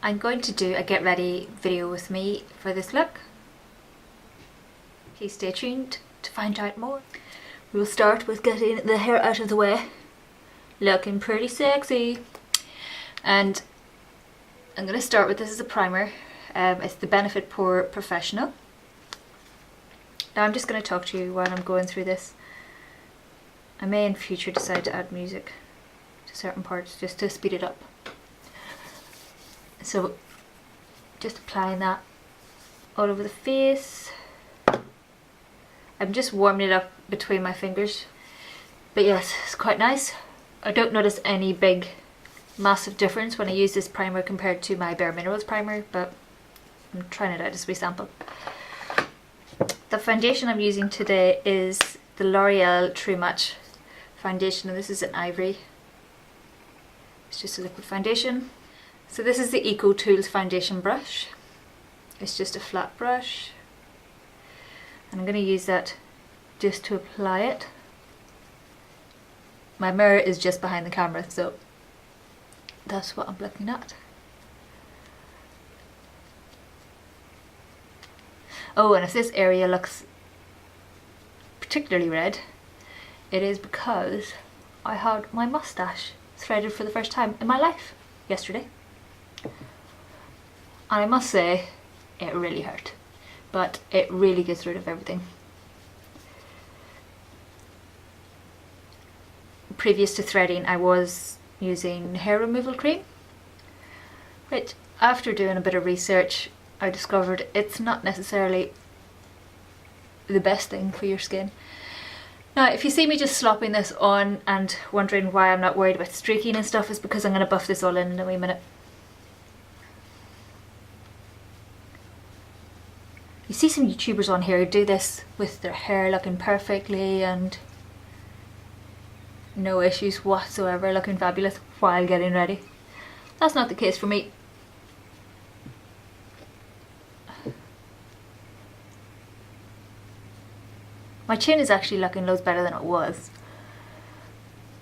I'm going to do a get ready video with me for this look. Please stay tuned to find out more. We'll start with getting the hair out of the way, looking pretty sexy. And I'm going to start with this as a primer. It's the Benefit Pore Professional. Now I'm just going to talk to you while I'm going through this. I may in future decide to add music to certain parts just to speed it up. So just applying that all over the face. I'm just warming it up between my fingers. But yes, it's quite nice. I don't notice any big massive difference when I use this primer compared to my Bare Minerals primer, but I'm trying it out as a sample. The foundation I'm using today is the L'Oreal True Match foundation, and this is an ivory. It's just a liquid foundation. So this is the Eco Tools foundation brush. It's just a flat brush, and I'm going to use that just to apply it. My mirror is just behind the camera, so that's what I'm looking at. Oh, and if this area looks particularly red, it is because I had my mustache threaded for the first time in my life yesterday. And I must say, it really hurt, but it really gets rid of everything. Previous to threading, I was using hair removal cream, which after doing a bit of research, I discovered it's not necessarily the best thing for your skin. Now, if you see me just slopping this on and wondering why I'm not worried about streaking and stuff, is because I'm going to buff this all in a wee minute. You see some YouTubers on here who do this with their hair looking perfectly and no issues whatsoever, looking fabulous while getting ready. That's not the case for me. My chin is actually looking loads better than it was,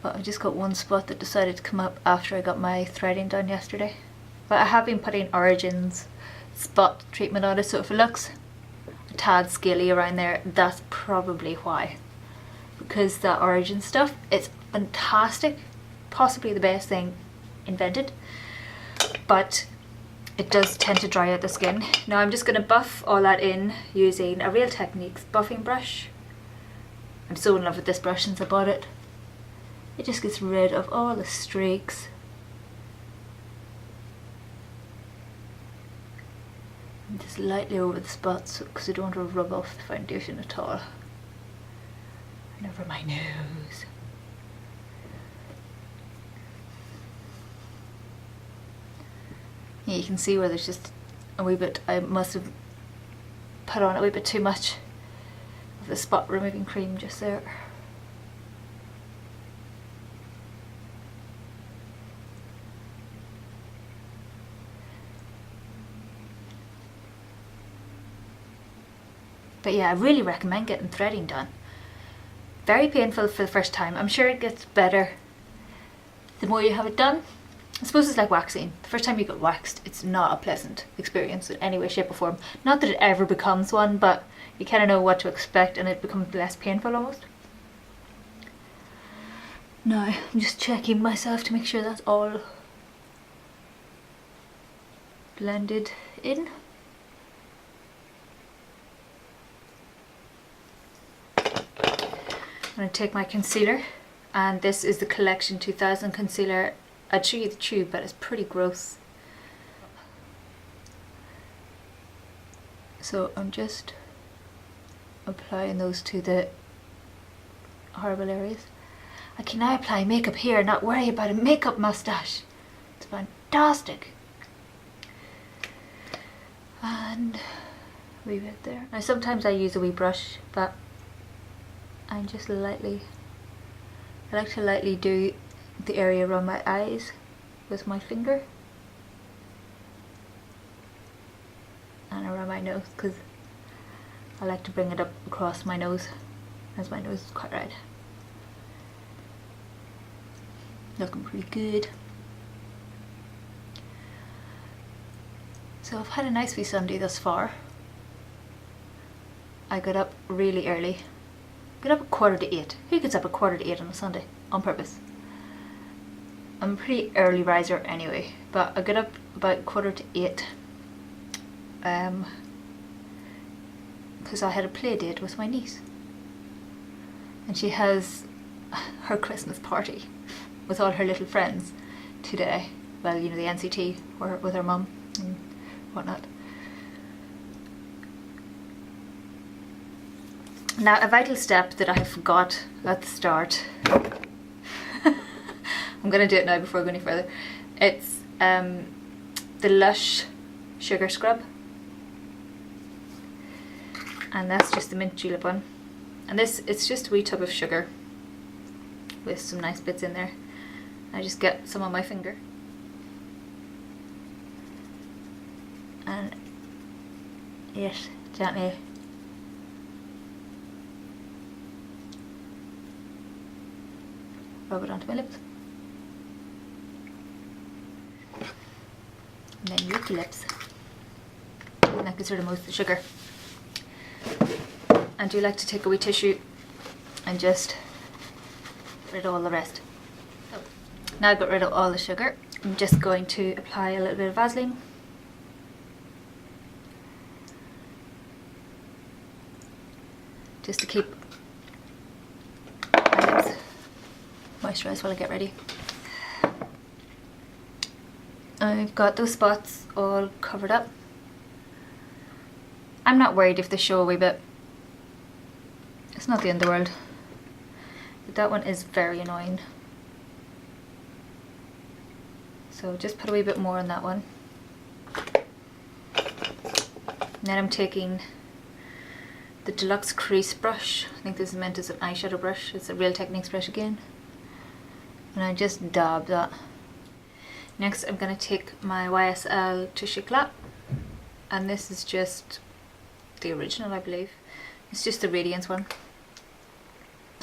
but I've just got one spot that decided to come up after I got my threading done yesterday. But I have been putting Origin's spot treatment on it, so if it looks a tad scaly around there, that's probably why. Because that Origin stuff, it's fantastic, possibly the best thing invented, but it does tend to dry out the skin. Now I'm just going to buff all that in using a Real Techniques buffing brush. I'm so in love with this brush since I bought it. It just gets rid of all the streaks. And just lightly over the spots because I don't want to rub off the foundation at all. And over my nose. Yeah, you can see where there's just a wee bit, I must have put on a wee bit too much of the spot removing cream just there. But yeah, I really recommend getting threading done. Very painful for the first time. I'm sure it gets better the more you have it done. I suppose it's like waxing. The first time you get waxed, it's not a pleasant experience in any way, shape or form. Not that it ever becomes one, but you kind of know what to expect and it becomes less painful almost. Now, I'm just checking myself to make sure that's all blended in. I'm going to take my concealer, and this is the Collection 2000 concealer. I'd show you the tube, but it's pretty gross. So I'm just applying those to the horrible areas. I can now apply makeup here and not worry about a makeup mustache. It's fantastic. And a wee bit there. Now sometimes I use a wee brush, but I'm just lightly, I like to lightly do the area around my eyes with my finger and around my nose, because I like to bring it up across my nose, as my nose is quite red. Looking pretty good. So I've had a nice wee Sunday thus far. I got up really early. Got up at 7:45. Who gets up at 7:45 on a Sunday? On purpose. I'm a pretty early riser anyway, but I got up about 7:45 because I had a play date with my niece. And she has her Christmas party with all her little friends today. Well, you know, the NCT with her mum and whatnot. Now, a vital step that I forgot at the start. I'm going to do it now before I go any further. It's the Lush sugar scrub. And that's just the mint julep one. And this, it's just a wee tub of sugar with some nice bits in there. I just get some on my finger. And yes, gently rub it onto my lips. And then lick your lips. And that gets rid of most of the sugar. And do like to take a wee tissue and just get rid of all the rest. So, now I've got rid of all the sugar, I'm just going to apply a little bit of Vaseline. Just to keep my lips moisturised while I get ready. I've got those spots all covered up. I'm not worried if they show a wee bit. It's not the end of the world. But that one is very annoying. So just put a wee bit more on that one. And then I'm taking the Deluxe Crease brush. I think this is meant as an eyeshadow brush. It's a Real Techniques brush again. And I just dab that. Next I'm going to take my YSL Touche Éclat. And this is just the original, I believe. It's just the Radiance one.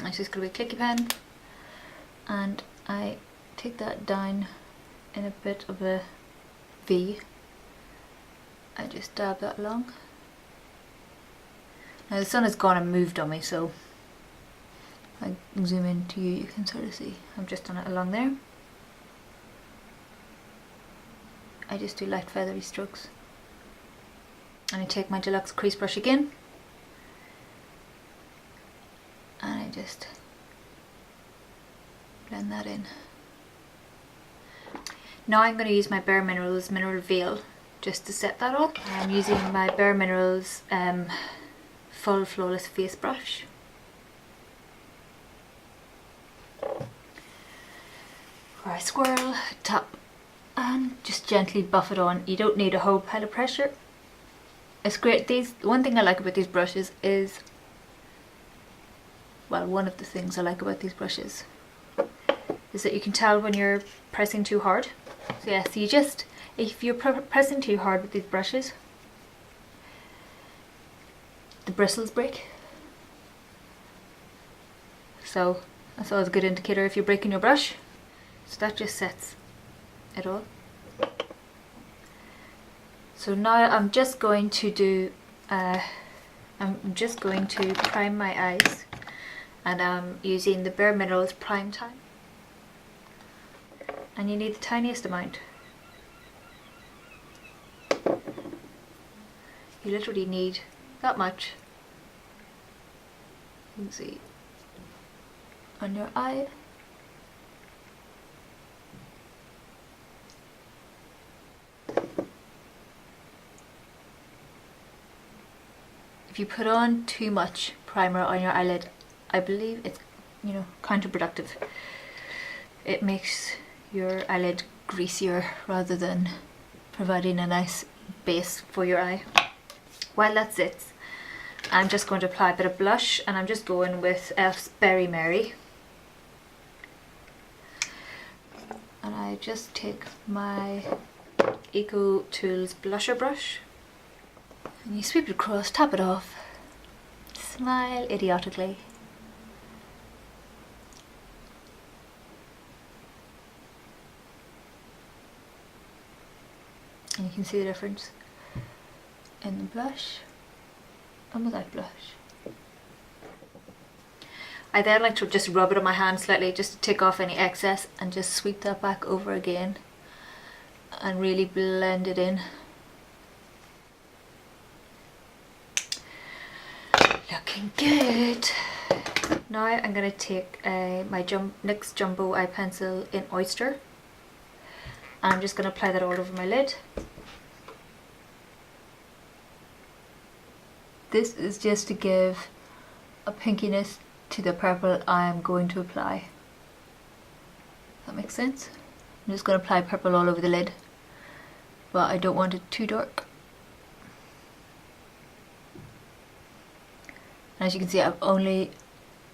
I just got a wee clicky pen. And I take that down in a bit of a V. I just dab that along. Now the sun has gone and moved on me, so if I zoom in to you, you can sort of see. I've just done it along there. I just do light feathery strokes. And I take my Deluxe Crease brush again. And I just blend that in. Now I'm going to use my Bare Minerals Mineral Veil just to set that on. I'm using my Bare Minerals Full Flawless Face Brush. Where I swirl, tap, and just gently buff it on. You don't need a whole pile of pressure. It's great. One thing I like about these brushes is, well, one of the things I like about these brushes is that you can tell when you're pressing too hard. So yeah, so you just, if you're pressing too hard with these brushes, the bristles break. So that's always a good indicator if you're breaking your brush. So that just sets it all. So now I'm just going to do, I'm just going to prime my eyes, and I'm using the Bare Minerals Prime Time. And you need the tiniest amount. You literally need that much. You can see on your eye. If you put on too much primer on your eyelid, I believe it's, you know, counterproductive. It makes your eyelid greasier rather than providing a nice base for your eye. While that sits, I'm just going to apply a bit of blush, and I'm just going with Elf's Berry Mary. And I just take my Eco Tools blusher brush, and you sweep it across, tap it off, smile idiotically. And you can see the difference. in the blush and without blush. I then like to just rub it on my hand slightly just to take off any excess and just sweep that back over again and really blend it in. Looking good. Now I'm going to take my NYX Jumbo Eye Pencil in Oyster, and I'm just going to apply that all over my lid. This is just to give a pinkiness to the purple I'm going to apply. That makes sense? I'm just going to apply purple all over the lid, but I don't want it too dark. As you can see, I've only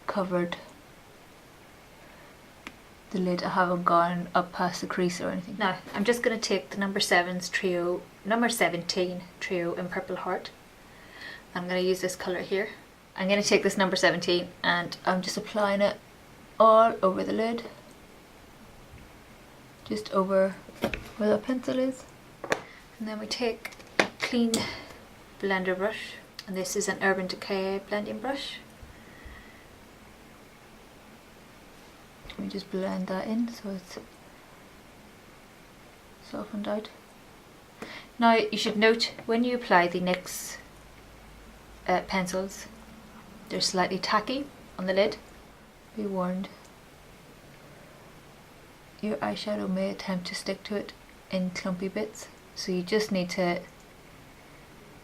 covered the lid. I haven't gone up past the crease or anything. Now, I'm just going to take the number 17 trio in Purple Heart. I'm going to use this colour here. I'm going to take this number 17 and I'm just applying it all over the lid. Just over where the pencil is. And then we take a clean blender brush. And this is an Urban Decay blending brush. We just blend that in so it's softened out. Now you should note when you apply the NYX pencils, they're slightly tacky on the lid. Be warned, your eyeshadow may attempt to stick to it in clumpy bits, so you just need to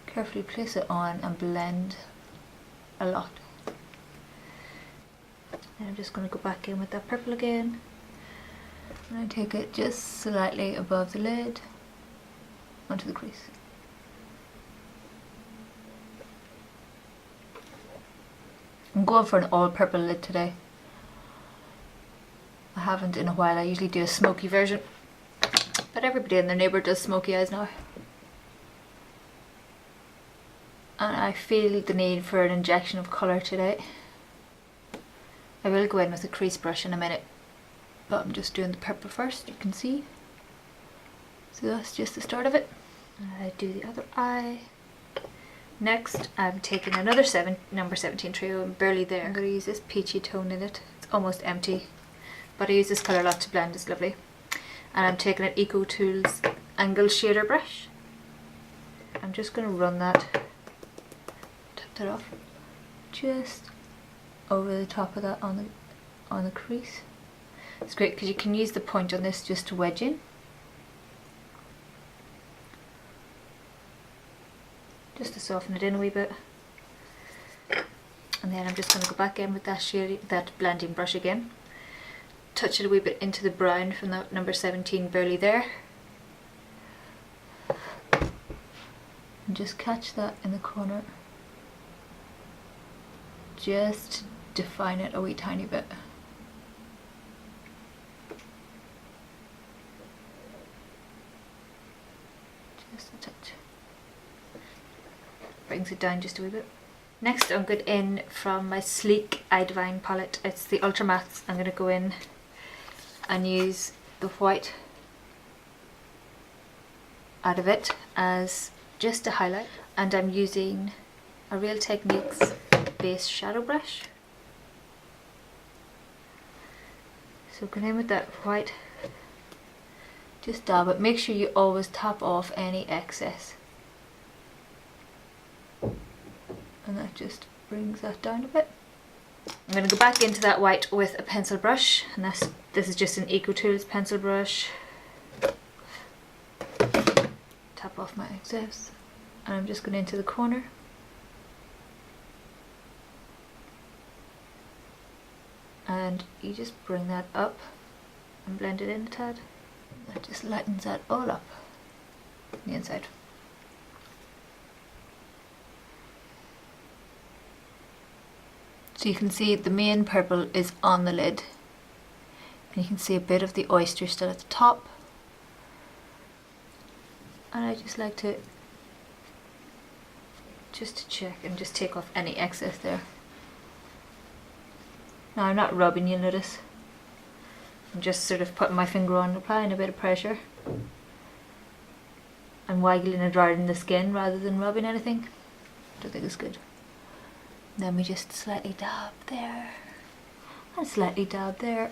carefully place it on and blend a lot. And I'm just going to go back in with that purple again, and I take it just slightly above the lid onto the crease. I'm going for an all purple lid today. I haven't in a while. I usually do a smoky version, but everybody and their neighbour does smoky eyes now. And I feel the need for an injection of colour today. I will go in with a crease brush in a minute, but I'm just doing the purple first, you can see. So that's just the start of it. And I do the other eye. Next, I'm taking another number 17 trio and Barely There. I'm going to use this peachy tone in it. It's almost empty, but I use this colour a lot to blend, it's lovely. And I'm taking an Eco Tools Angle Shader brush. I'm just going to run that, tap that off, just over the top of that on the crease. It's great because you can use the point on this just to wedge in. Just to soften it in a wee bit. And then I'm just going to go back in with that blending brush again. Touch it a wee bit into the brown from that number 17 Barely There. And just catch that in the corner. Just define it a wee tiny bit. Just a touch. Brings it down just a wee bit. Next I'm going in from my Sleek Eye Divine palette. It's the Ultra Mattes. I'm going to go in and use the white out of it as just a highlight. And I'm using a Real Techniques base shadow brush. So go in with that white, just dab it. Make sure you always tap off any excess, and that just brings that down a bit. I'm going to go back into that white with a pencil brush, and this is just an Eco Tools pencil brush. Tap off my excess, and I'm just going into the corner. And you just bring that up and blend it in a tad. That just lightens that all up on the inside. So you can see the main purple is on the lid, and you can see a bit of the oyster still at the top. And I just like to check and just take off any excess there. Now I'm not rubbing, you'll notice. I'm just sort of putting my finger on, applying a bit of pressure. And and wiggling it around in the skin rather than rubbing anything. Don't think it's good. Then we just slightly dab there and slightly dab there,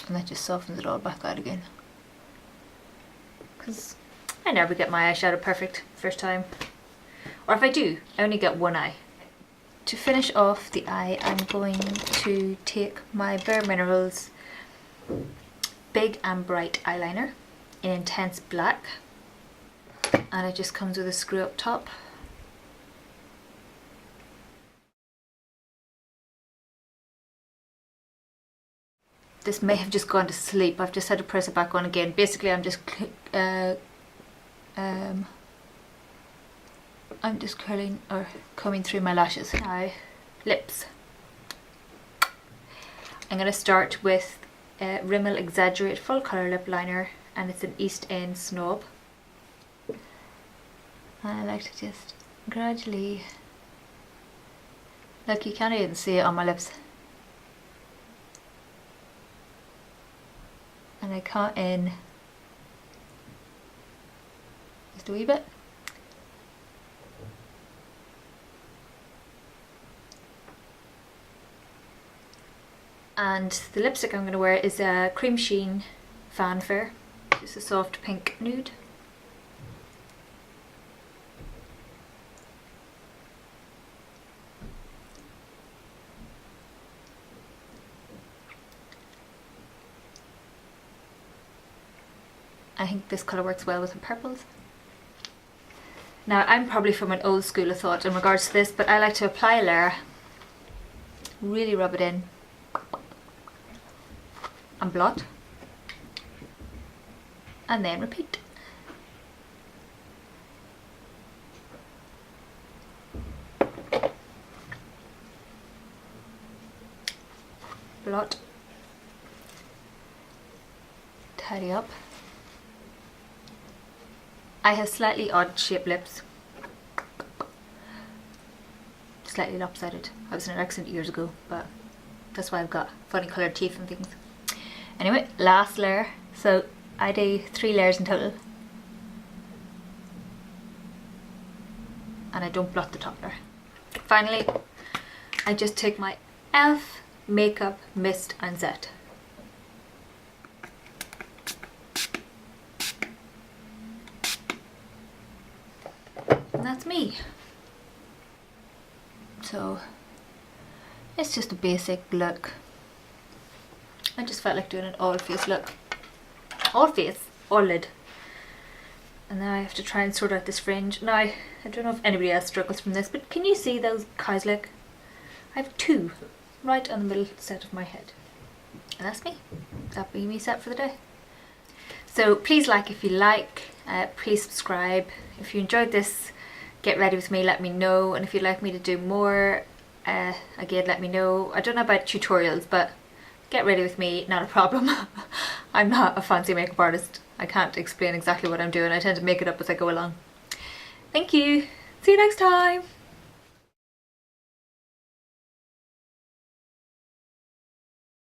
and that just softens it all back out again, because I never get my eyeshadow perfect first time, or if I do, I only get one eye. To finish off the eye, I'm going to take my Bare Minerals Big and Bright eyeliner in Intense Black, and it just comes with a screw up top. This may have just gone to sleep. I've just had to press it back on again. Basically, I'm just curling or combing through my lashes. Now, lips. I'm going to start with Rimmel Exaggerate Full Colour Lip Liner, and it's an East End Snob. And I like to just gradually, look, you can't even see it on my lips. And I cut in just a wee bit. And the lipstick I'm going to wear is a Cream Sheen Fanfare, just a soft pink nude. I think this colour works well with the purples. Now, I'm probably from an old school of thought in regards to this, but I like to apply a layer, really rub it in, and blot, and then repeat. Blot, tidy up. I have slightly odd shaped lips, slightly lopsided. I was an accent years ago, but that's why I've got funny coloured teeth and things. Anyway, last layer. So I do 3 layers in total, and I don't blot the top layer. Finally, I just take my e.l.f. Makeup Mist and Set. And that's me. So it's just a basic look. I just felt like doing an all face look. All face, all lid. And now I have to try and sort out this fringe. Now, I don't know if anybody else struggles from this, but can you see those cowslick? I have 2 right on the middle set of my head. And that's me. That'll be me set for the day. So please like if you like, please subscribe. If you enjoyed this, get ready with me, let me know. And if you'd like me to do more, again, let me know. I don't know about tutorials, but get ready with me, not a problem. I'm not a fancy makeup artist. I can't explain exactly what I'm doing. I tend to make it up as I go along. Thank you. See you next time.